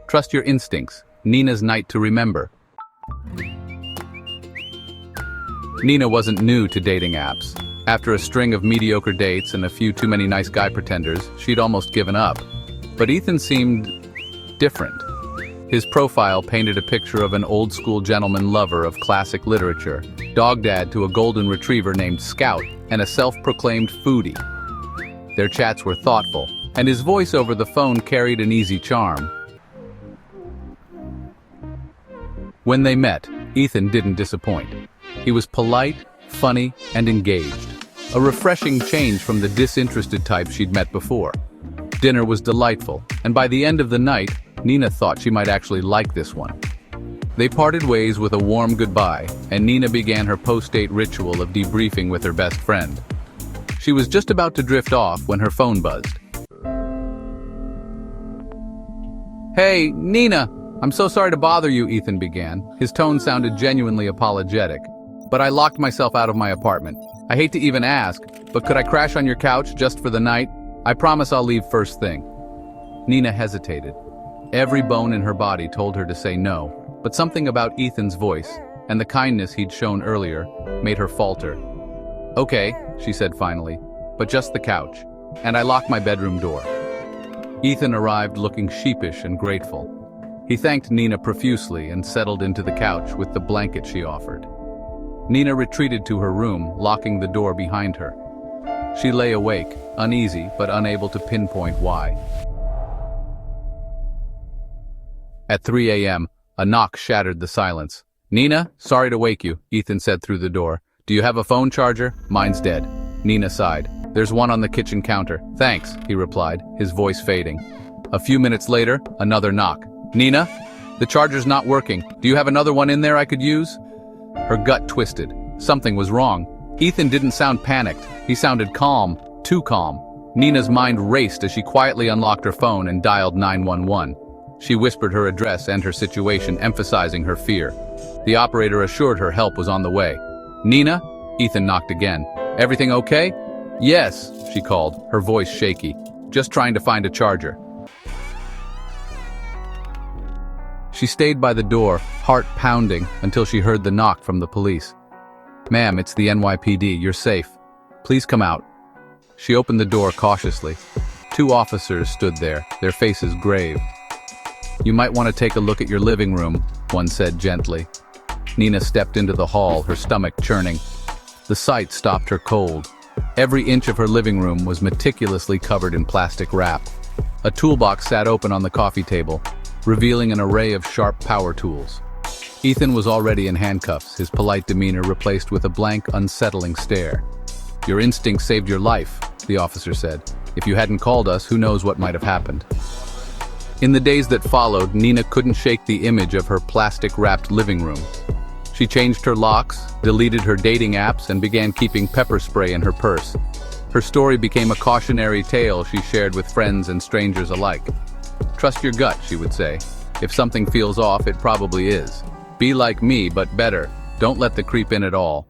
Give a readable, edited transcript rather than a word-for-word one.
Trust your instincts. Nina's night to remember. Nina wasn't new to dating apps. After a string of mediocre dates and a few too many nice guy pretenders, she'd almost given up. But Ethan seemed different. His profile painted a picture of an old-school gentleman lover of classic literature, dog dad to a golden retriever named Scout, and a self-proclaimed foodie. Their chats were thoughtful, and his voice over the phone carried an easy charm. When they met, Ethan didn't disappoint. He was polite, funny, and engaged. A refreshing change from the disinterested type she'd met before. Dinner was delightful, and by the end of the night, Nina thought she might actually like this one. They parted ways with a warm goodbye, and Nina began her post-date ritual of debriefing with her best friend. She was just about to drift off when her phone buzzed. "Hey, Nina! I'm so sorry to bother you," Ethan began. His tone sounded genuinely apologetic. "But I locked myself out of my apartment. I hate to even ask, but could I crash on your couch just for the night? I promise I'll leave first thing." Nina hesitated. Every bone in her body told her to say no, but something about Ethan's voice, and the kindness he'd shown earlier, made her falter. "Okay," she said finally, "but just the couch, and I locked my bedroom door." Ethan arrived looking sheepish and grateful. He thanked Nina profusely and settled into the couch with the blanket she offered. Nina retreated to her room, locking the door behind her. She lay awake, uneasy but unable to pinpoint why. At 3 a.m., a knock shattered the silence. "Nina, sorry to wake you," Ethan said through the door. "Do you have a phone charger? Mine's dead." Nina sighed. "There's one on the kitchen counter." "Thanks," he replied, his voice fading. A few minutes later, another knock. "Nina, the charger's not working. Do you have another one in there I could use?" Her gut twisted. Something was wrong. Ethan didn't sound panicked. He sounded calm, too calm. Nina's mind raced as she quietly unlocked her phone and dialed 911. She whispered her address and her situation, emphasizing her fear. The operator assured her help was on the way. "Nina?" Ethan knocked again. "Everything okay?" "Yes," she called, her voice shaky. "Just trying to find a charger." She stayed by the door, heart pounding, until she heard the knock from the police. "Ma'am, it's the NYPD. You're safe. Please come out." She opened the door cautiously. Two officers stood there, their faces grave. "You might want to take a look at your living room," one said gently. Nina stepped into the hall, her stomach churning. The sight stopped her cold. Every inch of her living room was meticulously covered in plastic wrap. A toolbox sat open on the coffee table, revealing an array of sharp power tools. Ethan was already in handcuffs, his polite demeanor replaced with a blank, unsettling stare. "Your instinct saved your life," the officer said. "If you hadn't called us, who knows what might have happened." In the days that followed, Nina couldn't shake the image of her plastic-wrapped living room. She changed her locks, deleted her dating apps, and began keeping pepper spray in her purse. Her story became a cautionary tale she shared with friends and strangers alike. "Trust your gut," she would say. "If something feels off, it probably is. Be like me, but better. Don't let the creep in at all."